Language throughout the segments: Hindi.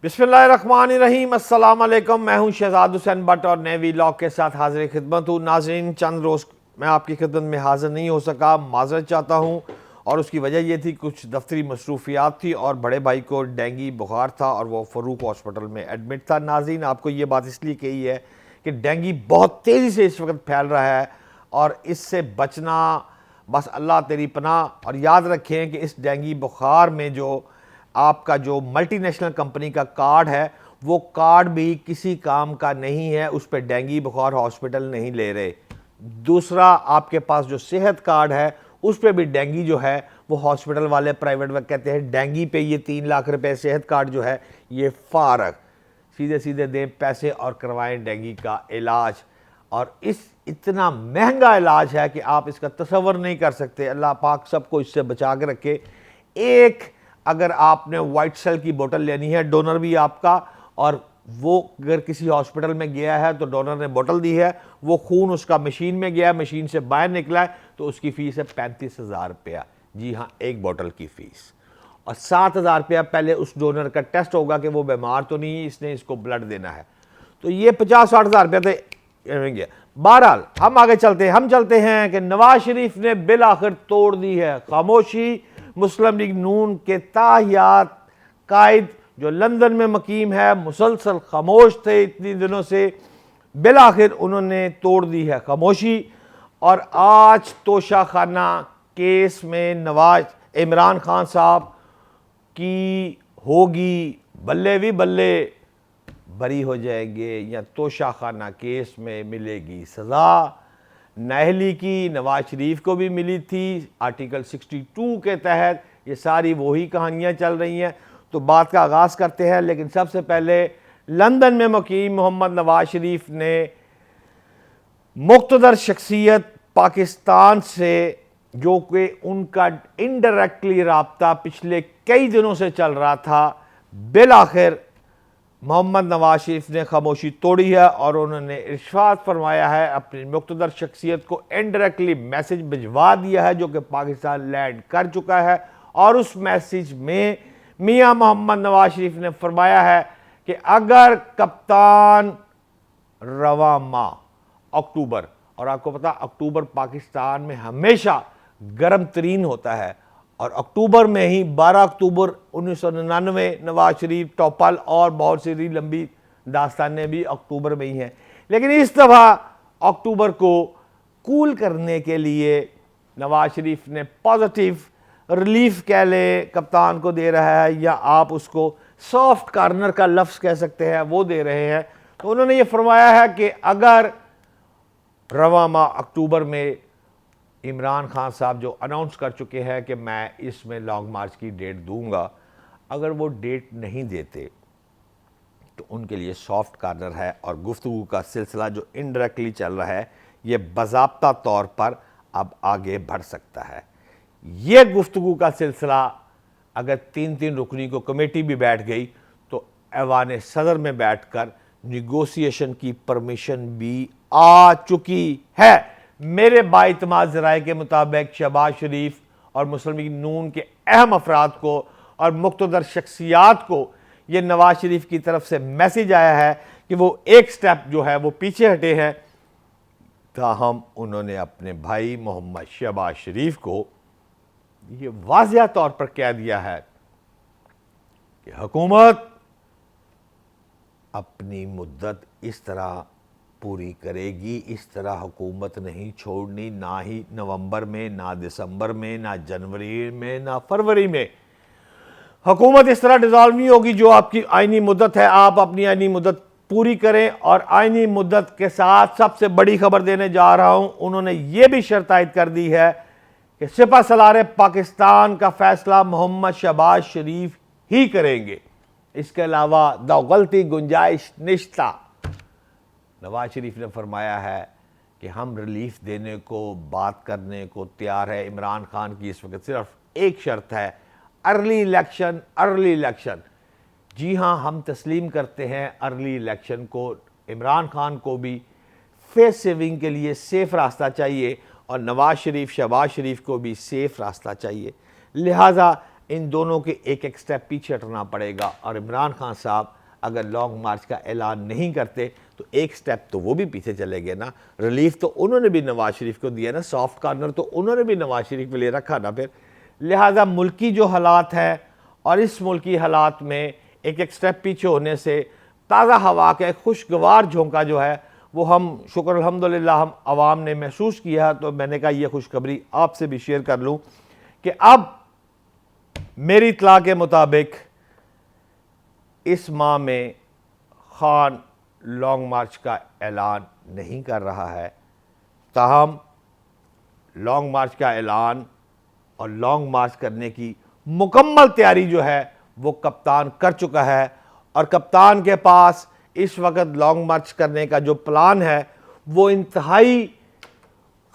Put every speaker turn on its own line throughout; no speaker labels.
बिस्मिल्लाहिर्रहमानिर्रहीम, अस्सलाम वालेकुम। मैं हूं शहजाद हुसैन भट्ट और नए वीलॉग के साथ हाजिर खिदमत हूँ। नाज़रीन, चंद रोज़ मैं आपकी खिदमत में हाजिर नहीं हो सका, माजरत चाहता हूँ। और उसकी वजह यह थी, कुछ दफ्तरी मसरूफियात थी और बड़े भाई को डेंगू बुखार था और वो फ़रूक हॉस्पिटल में एडमिट था। नाज़रीन, आपको ये बात इसलिए कही है कि डेंगू बहुत तेज़ी से इस वक्त फैल रहा है और इससे बचना बस अल्लाह तेरी पनाह। और याद रखें कि इस डेंगू बुखार में जो आपका जो मल्टीनेशनल कंपनी का कार्ड है, वो कार्ड भी किसी काम का नहीं है, उस पर डेंगू बुखार हॉस्पिटल नहीं ले रहे। दूसरा, आपके पास जो सेहत कार्ड है उस पर भी डेंगू जो है वो हॉस्पिटल वाले प्राइवेट में कहते हैं डेंगू पे ये 3 लाख रुपए सेहत कार्ड जो है ये फारग, सीधे सीधे दें पैसे और करवाएं डेंगू का इलाज। और इस इतना महंगा इलाज है कि आप इसका तसव्वुर नहीं कर सकते। अल्लाह पाक सबको इससे बचा के रखे। एक, अगर आपने वाइट सेल की बोतल लेनी है, डोनर भी आपका, और वो अगर किसी हॉस्पिटल में गया है तो डोनर ने बोतल दी है, वो खून उसका मशीन में गया, मशीन से बाहर निकला है, तो उसकी फ़ीस है 35,000 रुपया। जी हाँ, एक बोतल की फ़ीस। और 7,000 रुपया पहले उस डोनर का टेस्ट होगा कि वो बीमार तो नहीं है, इसने इसको ब्लड देना है। तो ये 50-60,000 रुपया तो बहरहाल हम आगे चलते हैं। हम चलते हैं कि नवाज शरीफ ने बिल आखिर तोड़ दी है खामोशी। मुस्लिम लीग नून के ताहियात कायद जो लंदन में मकीम है, मुसलसल खामोश थे इतनी दिनों से, बिल आखिर उन्होंने तोड़ दी है खामोशी। और आज तोशाखाना केस में नवाज इमरान खान साहब की होगी बल्ले भी बल्ले, बरी हो जाएंगे या तोशाखाना केस में मिलेगी सज़ा। नाहली की नवाज शरीफ को भी मिली थी आर्टिकल 62 के तहत। ये सारी वही कहानियाँ चल रही हैं। तो बात का आगाज़ करते हैं, लेकिन सबसे पहले लंदन में मुकीम मोहम्मद नवाज शरीफ ने मुक़्तदर शख्सियत पाकिस्तान से, जो कि उनका इनडायरेक्टली राब्ता पिछले कई दिनों से चल रहा था, बिल आखिर मोहम्मद नवाज शरीफ ने खामोशी तोड़ी है और उन्होंने इरशाद फरमाया है, अपनी मुक़्तदर शख्सियत को इनडायरेक्टली मैसेज भिजवा दिया है जो कि पाकिस्तान लैंड कर चुका है। और उस मैसेज में मियां मोहम्मद नवाज शरीफ ने फरमाया है कि अगर कप्तान रवा माह अक्टूबर, और आपको पता अक्टूबर पाकिस्तान में हमेशा गर्म तरीन होता है, और अक्टूबर में ही 12 अक्टूबर 1999 नवाज शरीफ टॉपल और बहुत सी लंबी दास्तानें भी अक्टूबर में ही हैं। लेकिन इस दफ़ा अक्टूबर को कूल करने के लिए नवाज शरीफ ने पॉजिटिव रिलीफ कह ले कप्तान को दे रहा है, या आप उसको सॉफ्ट कार्नर का लफ्ज़ कह सकते हैं, वो दे रहे हैं। तो उन्होंने ये फरमाया है कि अगर रवा माह अक्टूबर में इमरान खान साहब जो अनाउंस कर चुके हैं कि मैं इसमें लॉन्ग मार्च की डेट दूंगा, अगर वो डेट नहीं देते तो उनके लिए सॉफ्ट कार्नर है। और गुफ्तगू का सिलसिला जो इनडायरेक्टली चल रहा है, ये बाज़ाब्ता तौर पर अब आगे बढ़ सकता है। ये गुफ्तगू का सिलसिला अगर 3-3 रुकनी को कमेटी भी बैठ गई तो ऐवान सदर में बैठकर निगोसिएशन की परमिशन भी आ चुकी है। मेरे बाइतमाद ज़राए के मुताबिक शहबाज शरीफ और मुस्लिम लीग नून के अहम अफराद को और मुक़्तदर शख्सियात को ये नवाज शरीफ की तरफ से मैसेज आया है कि वो एक स्टेप जो है वो पीछे हटे हैं। ताहम उन्होंने अपने भाई मोहम्मद शहबाज शरीफ को ये वाज़िया तौर पर कह दिया है कि हुकूमत अपनी मुद्दत इस तरह पूरी करेगी, इस तरह हुकूमत नहीं छोड़नी, ना ही नवंबर में, ना दिसंबर में, ना जनवरी में, ना फरवरी में। हुकूमत इस तरह डिज़ॉल्व नहीं होगी। जो आपकी आइनी मुद्दत है, आप अपनी आइनी मुद्दत पूरी करें। और आइनी मुद्दत के साथ सबसे बड़ी खबर देने जा रहा हूं, उन्होंने ये भी शर्त आयद कर दी है कि सिपह सलारे पाकिस्तान का फैसला मोहम्मद शहबाज शरीफ ही करेंगे, इसके अलावा गलती गुंजाइश निश्ता। नवाज शरीफ ने फरमाया है कि हम रिलीफ देने को, बात करने को तैयार है। इमरान खान की इस वक्त सिर्फ एक शर्त है, अर्ली इलेक्शन, अर्ली इलेक्शन। जी हाँ, हम तस्लीम करते हैं अर्ली इलेक्शन को। इमरान खान को भी फेस सेविंग के लिए सेफ रास्ता चाहिए और नवाज शरीफ, शहबाज शरीफ को भी सेफ रास्ता चाहिए। लिहाजा इन दोनों के एक एक स्टेप पीछे हटना पड़ेगा। और इमरान खान साहब अगर लॉन्ग मार्च का ऐलान नहीं करते तो एक स्टेप तो वो भी पीछे चले गए ना। रिलीफ तो उन्होंने भी नवाज शरीफ को दिया ना, सॉफ्ट कॉर्नर तो उन्होंने भी नवाज शरीफ पे ले रखा ना। फिर लिहाजा मुल्की जो हालात है और इस मुल्की हालात में एक एक स्टेप पीछे होने से ताज़ा हवा का खुशगवार झोंका जो है वो हम शुक्र अल्हम्दुलिल्लाह हम आवाम ने महसूस किया। तो मैंने कहा ये खुशखबरी आपसे भी शेयर कर लूँ कि अब मेरी इत्तला के मुताबिक इस माह में खान लॉन्ग मार्च का ऐलान नहीं कर रहा है। ताहम लॉन्ग मार्च का ऐलान और लॉन्ग मार्च करने की मुकम्मल तैयारी जो है वो कप्तान कर चुका है। और कप्तान के पास इस वक्त लॉन्ग मार्च करने का जो प्लान है वो इंतहाई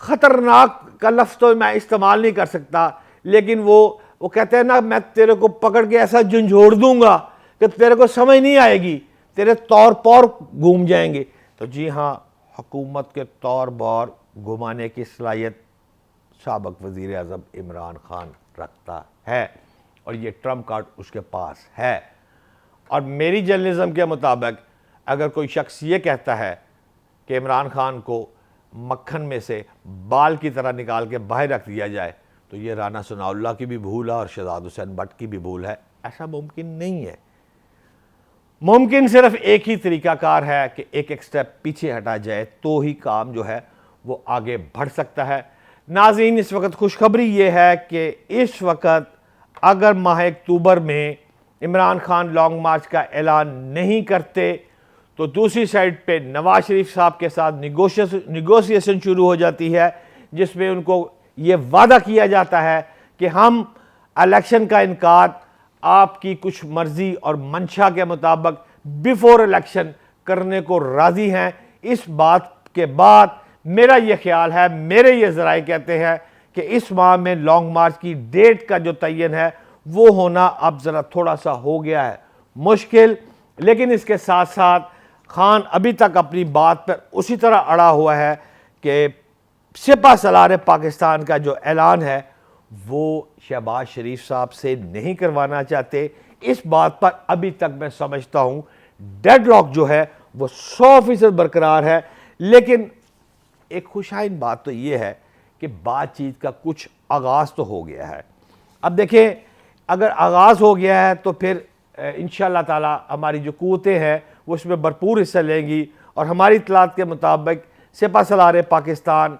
ख़तरनाक का लफ्ज़ तो मैं इस्तेमाल नहीं कर सकता, लेकिन वो कहते हैं ना, मैं तेरे को पकड़ के ऐसा झंझोड़ दूंगा कि तेरे को समझ नहीं आएगी, तेरे तौर पर घूम जाएंगे। तो जी हाँ, हुकूमत के तौर पर घुमाने की सलाहियत साबिक़ वज़ीर आज़म इमरान खान रखता है और ये ट्रम्प कार्ड उसके पास है। और मेरी जर्नलिज्म के मुताबिक अगर कोई शख्स ये कहता है कि इमरान खान को मक्खन में से बाल की तरह निकाल के बाहर रख दिया जाए तो ये राना सनाउल्लाह की भी भूल है और शहजाद हुसैन भट्ट की भी भूल है। ऐसा मुमकिन नहीं है। मुमकिन सिर्फ एक ही तरीकाकार है कि एक एक स्टेप पीछे हटा जाए तो ही काम जो है वो आगे बढ़ सकता है। नाज़रीन, इस वक्त खुशखबरी ये है कि इस वक्त अगर माह अक्टूबर में इमरान खान लॉन्ग मार्च का ऐलान नहीं करते तो दूसरी साइड पे नवाज शरीफ साहब के साथ निगोशिएशन शुरू हो जाती है, जिसमें उनको ये वादा किया जाता है कि हम इलेक्शन का इनकार आपकी कुछ मर्जी और मंशा के मुताबिक बिफोर इलेक्शन करने को राज़ी हैं। इस बात के बाद मेरा ये ख्याल है, मेरे ये ज़राए कहते हैं कि इस माह में लॉन्ग मार्च की डेट का जो तयन है वो होना अब ज़रा थोड़ा सा हो गया है मुश्किल। लेकिन इसके साथ साथ खान अभी तक अपनी बात पर उसी तरह अड़ा हुआ है कि सिपा सलार पाकिस्तान का जो ऐलान है वो शहबाज शरीफ साहब से नहीं करवाना चाहते। इस बात पर अभी तक मैं समझता हूँ डेडलॉक जो है वो 100% बरकरार है। लेकिन एक खुशाइन बात तो ये है कि बातचीत का कुछ आगाज़ तो हो गया है। अब देखें, अगर आगाज़ हो गया है तो फिर इंशाअल्लाह ताला हमारी जो क़ुव्वतें हैं वो इसमें भरपूर हिस्सा लेंगी। और हमारी इत्तलात के मुताबिक सिपा सलार पाकिस्तान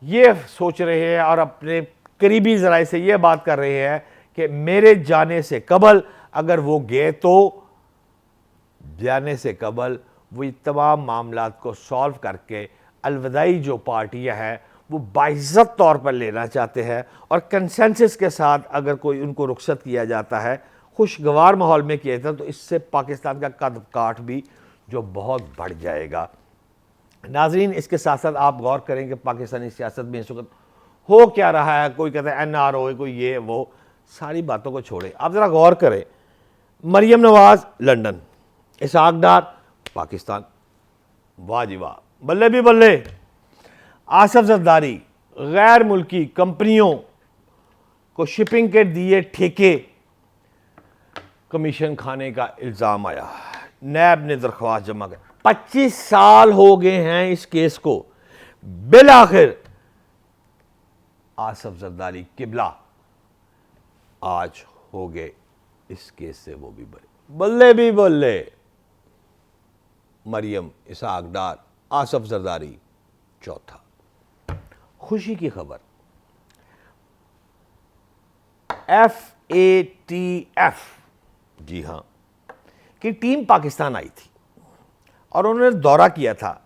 ये सोच रहे हैं और अपने करीबी ज़राए से ये बात कर रहे हैं कि मेरे जाने से कबल अगर वो गए तो जाने से कबल वो तमाम मामलात को सॉल्व करके अलविदाई जो पार्टियां हैं वो बाइज़्ज़त तौर पर लेना चाहते हैं। और कंसेंसस के साथ अगर कोई उनको रुखसत किया जाता है, खुशगवार माहौल में किया जाता है, तो इससे पाकिस्तान का कद काठ भी जो बहुत बढ़ जाएगा। नाज़रीन, इसके साथ साथ आप गौर करें कि पाकिस्तानी सियासत में इस वक्त हो क्या रहा है। कोई कहता है NRO, कोई ये वो, सारी बातों को छोड़े, आप ज़रा गौर करें। मरियम नवाज़ लंदन, इसहाक डार पाकिस्तान, वाह जी वाह, बल्ले भी बल्ले। आसफ जरदारी गैर मुल्की कंपनियों को शिपिंग के दिए ठेके कमीशन खाने का इल्ज़ाम आया। नैब ने दरख्वास्त जमा कर 25 साल हो गए हैं इस केस को। बिल आखिर आसफ जरदारी किबला आज हो गए इस केस से वो भी बल्ले भी बल्ले। मरियम इसहाक डार, आसफ जरदारी चौथा। खुशी की खबर, FATF जी हाँ की टीम पाकिस्तान आई थी और उन्होंने दौरा किया था।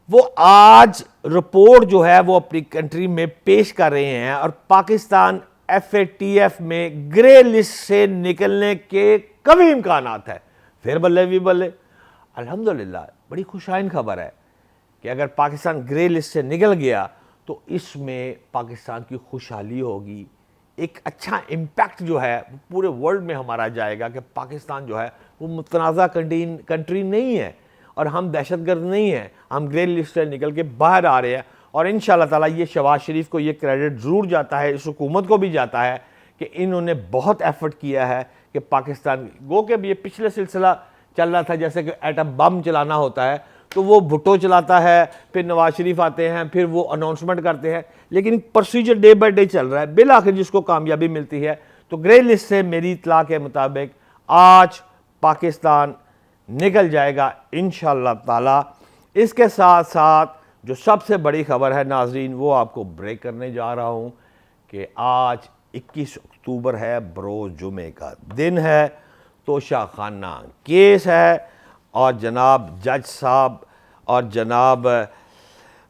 वो आज रिपोर्ट जो है वो अपनी कंट्री में पेश कर रहे हैं और पाकिस्तान FATF में ग्रे लिस्ट से निकलने के कभी इम्कानात है। फिर बल्ले भी बल्ले, अल्हम्दुलिल्लाह बड़ी खुशाइन खबर है कि अगर पाकिस्तान ग्रे लिस्ट से निकल गया तो इसमें पाकिस्तान की खुशहाली होगी। एक अच्छा इम्पैक्ट जो है वो पूरे वर्ल्ड में हमारा जाएगा कि पाकिस्तान जो है वो मुतनाज़ा कंट्री नहीं है और हम दहशतगर्द नहीं हैं, हम ग्रे लिस्ट से निकल के बाहर आ रहे हैं। और इंशाअल्लाह ताला ये शहबाज शरीफ को ये क्रेडिट ज़रूर जाता है, इस हुकूमत को भी जाता है कि इन्होंने बहुत एफर्ट किया है कि पाकिस्तान, गो के अब ये पिछले सिलसिला चल रहा था जैसे कि एटम बम चलाना होता है, तो वो भुट्टो चलाता है, फिर नवाज शरीफ आते हैं, फिर वो अनाउंसमेंट करते हैं, लेकिन प्रोसीजर डे बाय डे चल रहा है, बिल आखिर जिसको कामयाबी मिलती है। तो ग्रे लिस्ट से मेरी इत्तला के मुताबिक आज पाकिस्तान निकल जाएगा इंशाअल्लाह ताला। इसके साथ साथ जो सबसे बड़ी खबर है नाजरीन, वो आपको ब्रेक करने जा रहा हूँ कि आज 21 अक्टूबर है, बरोज़ जुमे का दिन है, तोशाखाना केस है और जनाब जज साहब और जनाब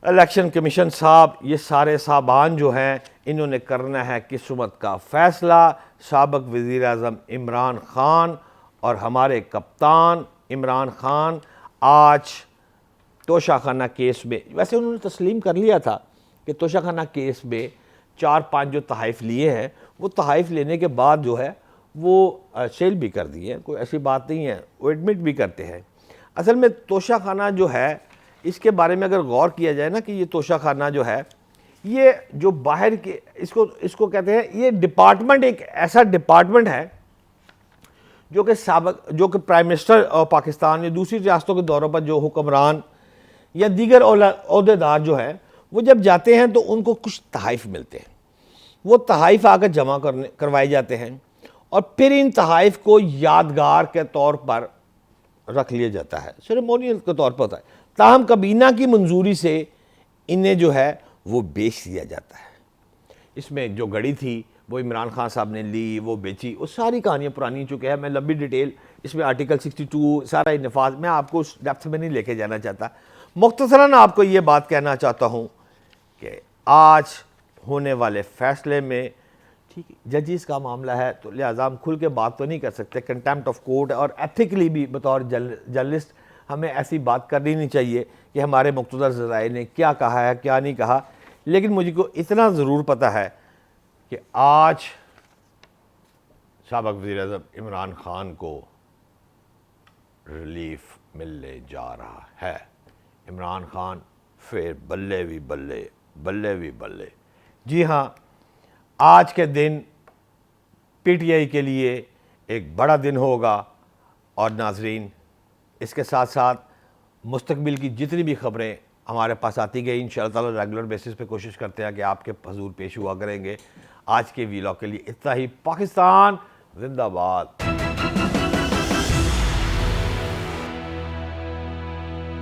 इलेक्शन कमीशन साहब, ये सारे साहबान जो हैं, इन्होंने करना है किस्मत का फ़ैसला। साबिक़ वज़ीर आज़म इमरान ख़ान और हमारे कप्तान इमरान ख़ान आज तोशाखाना केस में, वैसे उन्होंने तस्लीम कर लिया था कि तोशाखाना केस में 4-5 जो तहाइफ लिए हैं, वो तहाइफ लेने के बाद जो है वो सेल भी कर दिए हैं, कोई ऐसी बात नहीं है, वो एडमिट भी करते हैं। असल में तोशाखाना जो है, इसके बारे में अगर गौर किया जाए ना कि ये तोशाखाना जो है, ये जो बाहर के इसको कहते हैं, ये डिपार्टमेंट एक ऐसा डिपार्टमेंट है जो कि प्राइम मिनिस्टर पाकिस्तान या दूसरी रियासतों के दौरों पर जो हुक्मरान या दीगर ओहदेदार जो हैं, वो जब जाते हैं तो उनको कुछ तहाइफ मिलते हैं, वो तहाइफ आकर जमा करवाए जाते हैं और फिर इन तहाइफ को यादगार के तौर पर रख लिया जाता है, सेरेमोनियल के तौर पर होता है। ताहम कबीना की मंजूरी से इन्हें जो है वो बेच दिया जाता है। इसमें जो गड़ी थी वो इमरान खान साहब ने ली, वो बेची, वो सारी कहानियाँ पुरानी चुके हैं। मैं लंबी डिटेल इसमें आर्टिकल 62 सारा नफाज, मैं आपको उस डेप्थ में नहीं लेके जाना चाहता। मुख्तसरन आपको ये बात कहना चाहता हूँ कि आज होने वाले फ़ैसले में, ठीक है, जजिस का मामला है तो लिहाजा हम खुल के बात तो नहीं कर सकते, कंटेम्प्ट ऑफ कोर्ट, और एथिकली भी बतौर जर्नलिस्ट हमें ऐसी बात करनी नहीं चाहिए कि हमारे मुख्तदर ज़राए ने क्या कहा है क्या नहीं कहा। लेकिन मुझको इतना ज़रूर पता है कि आज साबिक़ वज़ीर-ए-आज़म इमरान ख़ान को रिलीफ मिलने जा रहा है। इमरान ख़ान फिर बल्ले भी बल्ले, बल्ले भी बल्ले। जी हाँ, आज के दिन पीटीआई के लिए एक बड़ा दिन होगा। और नाजरीन, इसके साथ साथ मुस्तकबिल की जितनी भी खबरें हमारे पास आती गई, इंशाअल्लाह ताला रेगुलर बेसिस पे कोशिश करते हैं कि आपके हजूर पेश हुआ करेंगे। आज के वीलॉग के लिए इतना ही। पाकिस्तान जिंदाबाद।